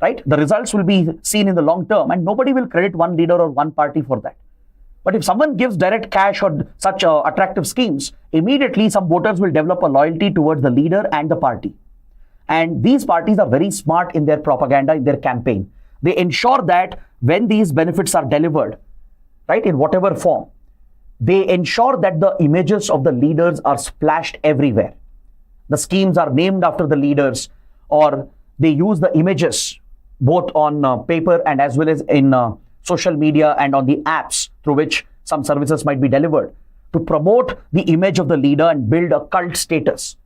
right? The results will be seen in the long term and nobody will credit one leader or one party for that. But if someone gives direct cash or such attractive schemes, immediately some voters will develop a loyalty towards the leader and the party. And these parties are very smart in their propaganda, in their campaign. They ensure that when these benefits are delivered, right, in whatever form, they ensure that the images of the leaders are splashed everywhere. The schemes are named after the leaders, or they use the images both on paper and as well as in social media and on the apps through which some services might be delivered to promote the image of the leader and build a cult status.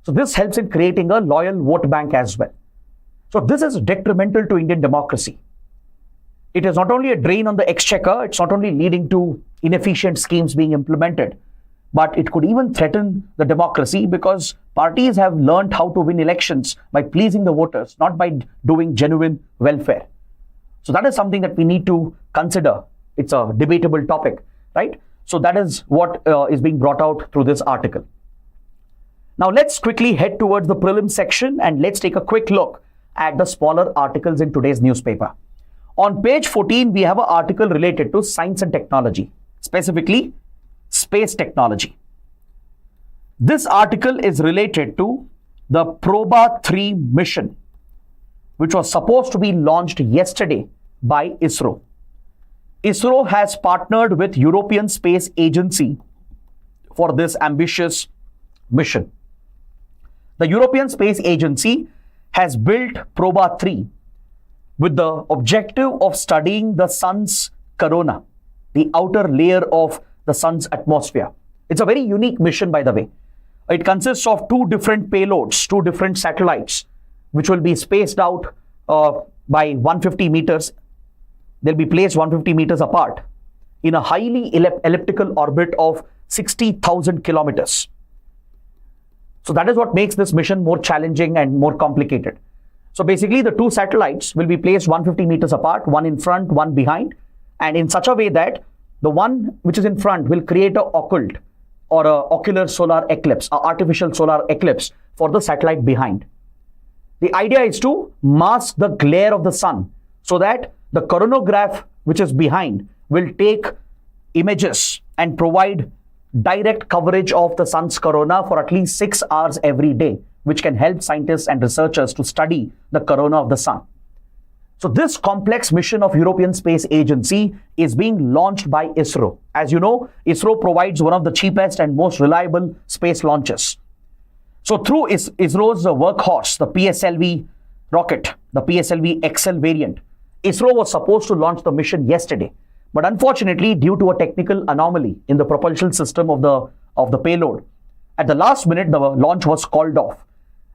So this helps in creating a loyal vote bank as well. So this is detrimental to Indian democracy. It is not only a drain on the exchequer, it's not only leading to inefficient schemes being implemented, but it could even threaten the democracy because parties have learned how to win elections by pleasing the voters, not by doing genuine welfare. So that is something that we need to consider. It's a debatable topic, right? So that is what is being brought out through this article. Now let's quickly head towards the prelim section and let's take a quick look at the smaller articles in today's newspaper. On page 14, we have an article related to science and technology, specifically space technology. This article is related to the Proba 3 mission, which was supposed to be launched yesterday by ISRO. ISRO has partnered with European Space Agency for this ambitious mission. The European Space Agency has built Proba 3 with the objective of studying the sun's corona, the outer layer of the sun's atmosphere. It's a very unique mission, by the way. It consists of two different payloads, two different satellites, which will be spaced out by 150 meters. They'll be placed 150 meters apart in a highly elliptical orbit of 60,000 kilometers. So that is what makes this mission more challenging and more complicated. So basically, the two satellites will be placed 150 meters apart, one in front, one behind, and in such a way that the one which is in front will create an occult or an ocular solar eclipse, an artificial solar eclipse for the satellite behind. The idea is to mask the glare of the sun so that the coronagraph which is behind will take images and provide direct coverage of the sun's corona for at least 6 hours every day, which can help scientists and researchers to study the corona of the sun. So this complex mission of European Space Agency is being launched by ISRO. As you know, ISRO provides one of the cheapest and most reliable space launches. So through ISRO's workhorse, the PSLV rocket, the PSLV XL variant, ISRO was supposed to launch the mission yesterday. But unfortunately, due to a technical anomaly in the propulsion system of the payload, at the last minute, the launch was called off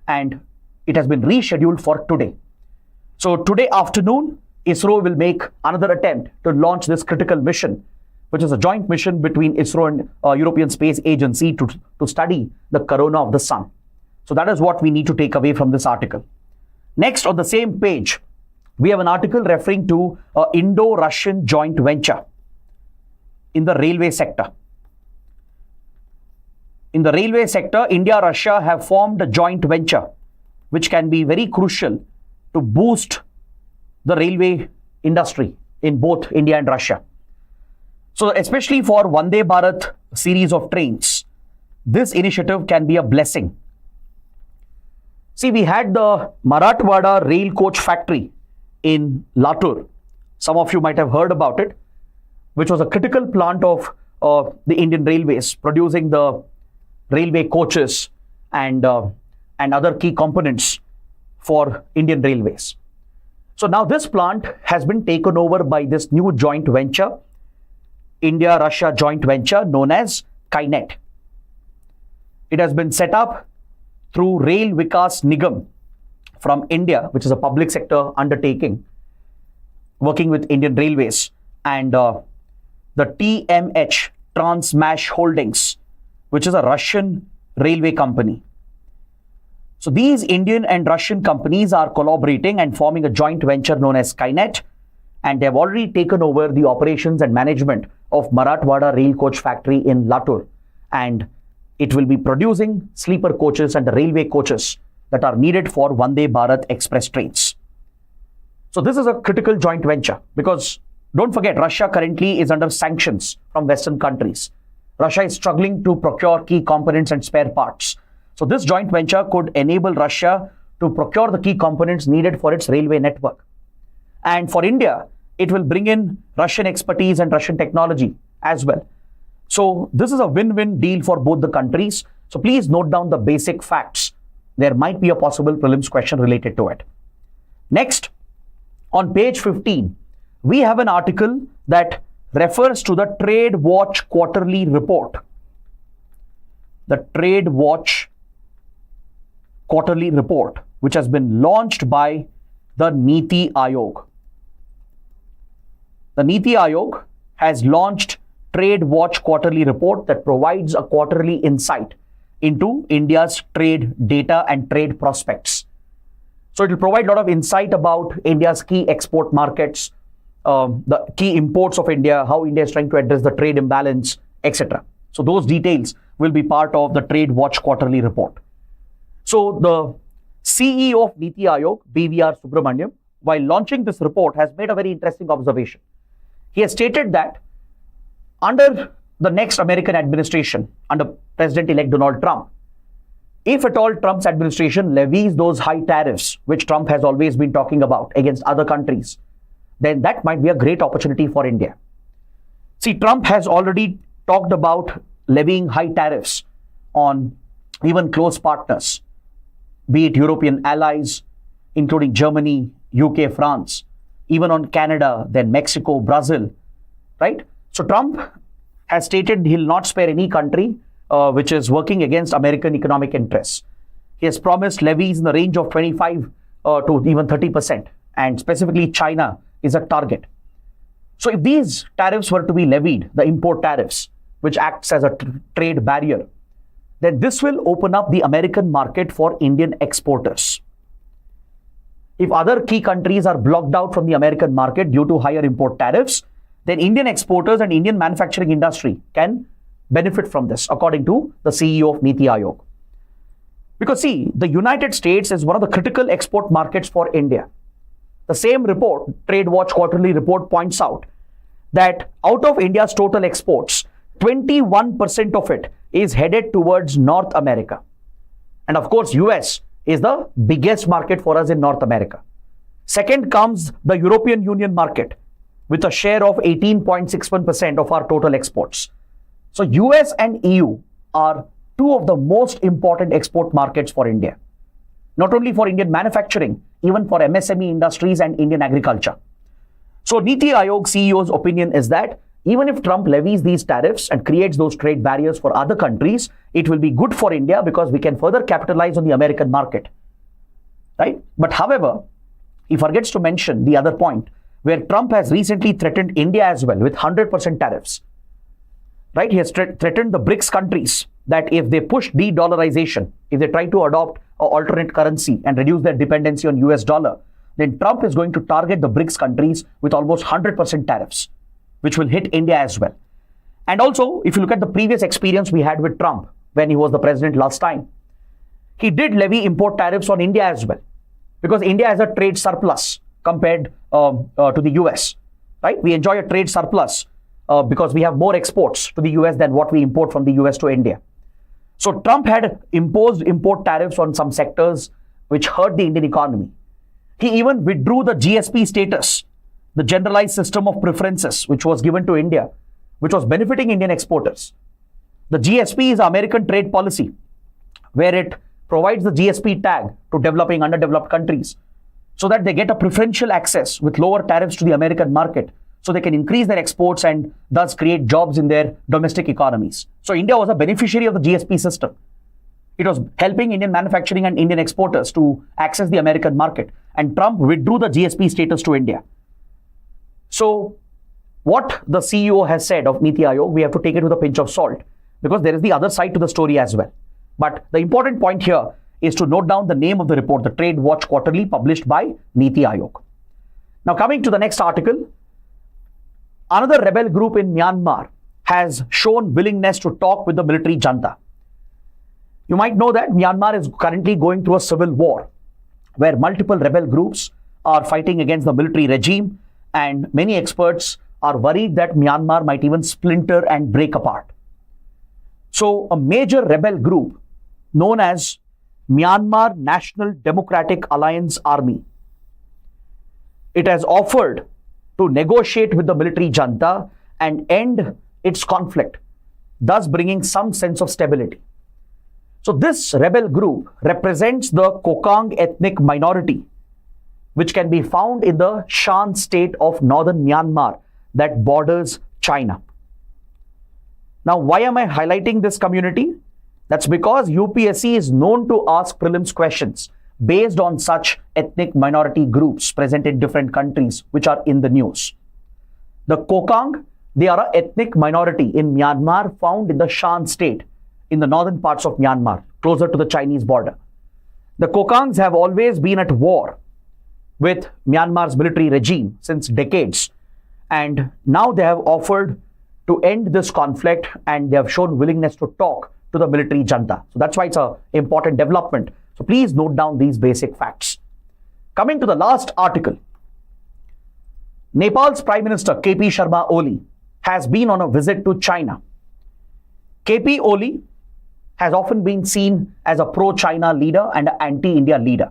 and it has been rescheduled for today. So today afternoon, ISRO will make another attempt to launch this critical mission, which is a joint mission between ISRO and European Space Agency to study the corona of the sun. So that is what we need to take away from this article. Next, on the same page, we have an article referring to an Indo-Russian joint venture in the railway sector. In the railway sector, India and Russia have formed a joint venture, which can be very crucial to boost the railway industry in both India and Russia. So especially for Vande Bharat series of trains, this initiative can be a blessing. See, we had the Marathwada rail coach factory in Latur. Some of you might have heard about it, which was a critical plant of the Indian Railways, producing the railway coaches and other key components for Indian Railways. So now this plant has been taken over by this new joint venture, India-Russia joint venture known as Skynet. It has been set up through Rail Vikas Nigam from India, which is a public sector undertaking working with Indian Railways, and the TMH Transmash Holdings, which is a Russian railway company. So these Indian and Russian companies are collaborating and forming a joint venture known as Skynet, and they have already taken over the operations and management of Marathwada Rail Coach Factory in Latur, and it will be producing sleeper coaches and the railway coaches that are needed for Vande Bharat express trains. So this is a critical joint venture because don't forget, Russia currently is under sanctions from Western countries. Russia is struggling to procure key components and spare parts. So this joint venture could enable Russia to procure the key components needed for its railway network. And for India, it will bring in Russian expertise and Russian technology as well. So this is a win-win deal for both the countries. So please note down the basic facts. There might be a possible prelims question related to it. Next, on page 15, we have an article that refers to the Trade Watch Quarterly Report. The Trade Watch Quarterly Report, which has been launched by the Niti Aayog. The Niti Aayog has launched Trade Watch Quarterly Report that provides a quarterly insight into India's trade data and trade prospects. So it will provide a lot of insight about India's key export markets, the key imports of India, how India is trying to address the trade imbalance, etc. So those details will be part of the Trade Watch Quarterly Report. So the CEO of Niti Aayog, BVR Subramaniam, while launching this report, has made a very interesting observation. He has stated that under the next American administration, under President-elect Donald Trump, if at all Trump's administration levies those high tariffs, which Trump has always been talking about against other countries, then that might be a great opportunity for India. See, Trump has already talked about levying high tariffs on even close partners, be it European allies, including Germany, UK, France, even on Canada, then Mexico, Brazil, right? So Trump has stated he'll not spare any country which is working against American economic interests. He has promised levies in the range of 25 to even 30%, and specifically China is a target. So if these tariffs were to be levied, the import tariffs, which acts as a trade barrier, then this will open up the American market for Indian exporters. If other key countries are blocked out from the American market due to higher import tariffs, then Indian exporters and Indian manufacturing industry can benefit from this, according to the CEO of Niti Aayog. Because see, the United States is one of the critical export markets for India. The same report, Trade Watch Quarterly Report, points out that out of India's total exports, 21% of it is headed towards North America. And of course, US is the biggest market for us in North America. Second comes the European Union market with a share of 18.61% of our total exports. So US and EU are two of the most important export markets for India. Not only for Indian manufacturing, even for MSME industries and Indian agriculture. So Niti Aayog CEO's opinion is that even if Trump levies these tariffs and creates those trade barriers for other countries, it will be good for India because we can further capitalize on the American market, right? But however, he forgets to mention the other point where Trump has recently threatened India as well with 100% tariffs, right? He has threatened the BRICS countries that if they push de-dollarization, if they try to adopt an alternate currency and reduce their dependency on US dollar, then Trump is going to target the BRICS countries with almost 100% tariffs, which will hit India as well. And also, if you look at the previous experience we had with Trump when he was the president last time, he did levy import tariffs on India as well, because India has a trade surplus compared to the US, right? We enjoy a trade surplus because we have more exports to the US than what we import from the US to India. So Trump had imposed import tariffs on some sectors which hurt the Indian economy. He even withdrew the GSP status, the generalized system of preferences, which was given to India, which was benefiting Indian exporters. The GSP is American trade policy, where it provides the GSP tag to developing, underdeveloped countries so that they get a preferential access with lower tariffs to the American market, so they can increase their exports and thus create jobs in their domestic economies. So India was a beneficiary of the GSP system. It was helping Indian manufacturing and Indian exporters to access the American market. And Trump withdrew the GSP status to India. So what the CEO has said of Niti Aayog, we have to take it with a pinch of salt, because there is the other side to the story as well. But the important point here is to note down the name of the report, the Trade Watch Quarterly, published by Niti Aayog. Now coming to the next article, another rebel group in Myanmar has shown willingness to talk with the military junta. You might know that Myanmar is currently going through a civil war where multiple rebel groups are fighting against the military regime, and many experts are worried that Myanmar might even splinter and break apart. So a major rebel group known as Myanmar National Democratic Alliance Army, it has offered to negotiate with the military junta and end its conflict, thus bringing some sense of stability. So this rebel group represents the Kokang ethnic minority, which can be found in the Shan state of northern Myanmar that borders China. Now, why am I highlighting this community? That's because UPSC is known to ask prelims questions based on such ethnic minority groups present in different countries which are in the news. The Kokang, they are an ethnic minority in Myanmar found in the Shan state in the northern parts of Myanmar, closer to the Chinese border. The Kokangs have always been at war with Myanmar's military regime since decades, and now they have offered to end this conflict and they have shown willingness to talk to the military junta. So that's why it's an important development. So please note down these basic facts. Coming to the last article, Nepal's Prime Minister KP Sharma Oli has been on a visit to China. KP Oli has often been seen as a pro-China leader and an anti-India leader,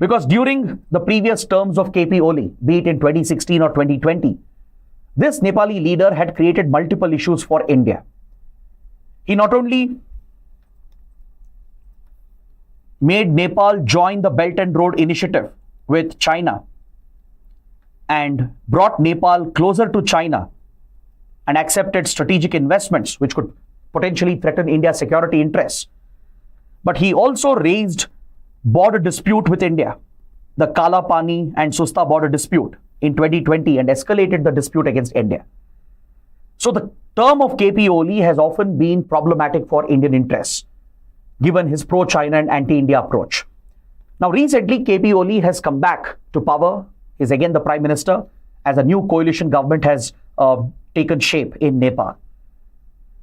because during the previous terms of KP Oli, be it in 2016 or 2020, this Nepali leader had created multiple issues for India. He not only made Nepal join the Belt and Road Initiative with China and brought Nepal closer to China and accepted strategic investments which could potentially threaten India's security interests, but he also raised border dispute with India, the Kala Pani and Susta border dispute in 2020, and escalated the dispute against India. So the term of KP Oli has often been problematic for Indian interests, given his pro-China and anti-India approach. Now recently, KP Oli has come back to power, is again the Prime Minister, as a new coalition government has taken shape in Nepal.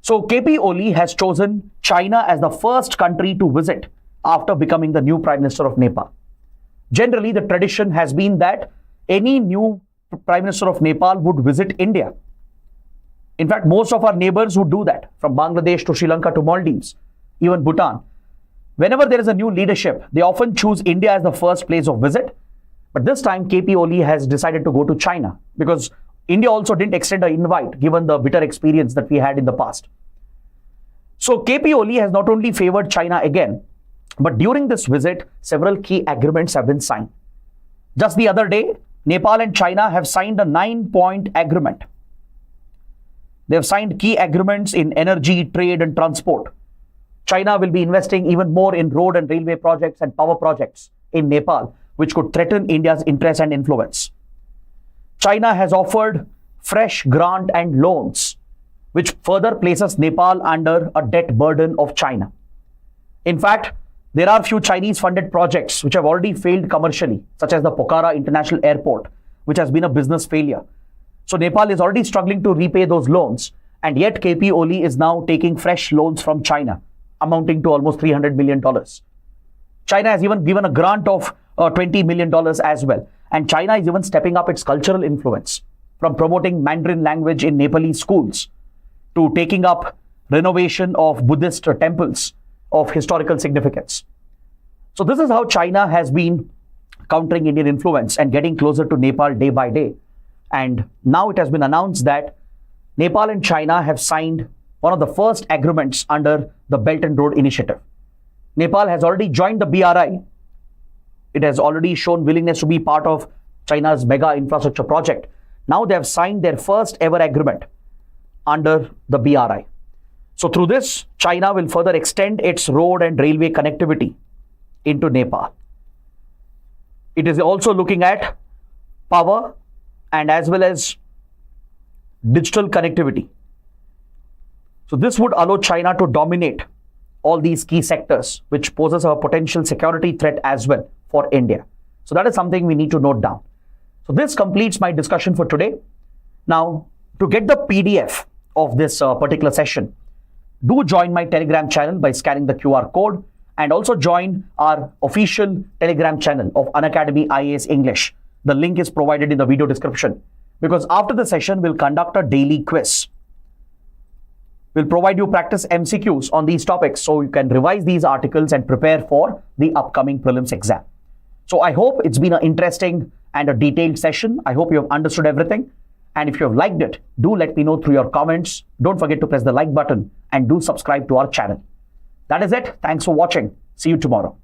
So KP Oli has chosen China as the first country to visit after becoming the new Prime Minister of Nepal. Generally, the tradition has been that any new Prime Minister of Nepal would visit India. In fact, most of our neighbors would do that, from Bangladesh to Sri Lanka to Maldives, even Bhutan. Whenever there is a new leadership, they often choose India as the first place of visit. But this time, KP Oli has decided to go to China because India also didn't extend an invite given the bitter experience that we had in the past. So KP Oli has not only favored China again, but during this visit, several key agreements have been signed. Just the other day, Nepal and China have signed a 9-point agreement. They have signed key agreements in energy, trade, and transport. China will be investing even more in road and railway projects and power projects in Nepal, which could threaten India's interest and influence. China has offered fresh grant and loans, which further places Nepal under a debt burden of China. In fact, there are few Chinese-funded projects which have already failed commercially, such as the Pokhara International Airport, which has been a business failure. So Nepal is already struggling to repay those loans, and yet KP Oli is now taking fresh loans from China, amounting to almost $300 million. China has even given a grant of $20 million as well. And China is even stepping up its cultural influence, from promoting Mandarin language in Nepalese schools to taking up renovation of Buddhist temples of historical significance. So this is how China has been countering Indian influence and getting closer to Nepal day by day. And now it has been announced that Nepal and China have signed one of the first agreements under the Belt and Road Initiative. Nepal has already joined the BRI. It has already shown willingness to be part of China's mega infrastructure project. Now they have signed their first ever agreement under the BRI. So through this, China will further extend its road and railway connectivity into Nepal. It is also looking at power and as well as digital connectivity. So this would allow China to dominate all these key sectors, which poses a potential security threat as well for India. So that is something we need to note down. So this completes my discussion for today. Now, to get the PDF of this particular session, do join my Telegram channel by scanning the QR code, and also join our official Telegram channel of Unacademy IAS English. The link is provided in the video description, because after the session, we'll conduct a daily quiz. We'll provide you practice MCQs on these topics so you can revise these articles and prepare for the upcoming prelims exam. So I hope it's been an interesting and a detailed session. I hope you have understood everything. And if you have liked it, do let me know through your comments. Don't forget to press the like button and do subscribe to our channel. That is it. Thanks for watching. See you tomorrow.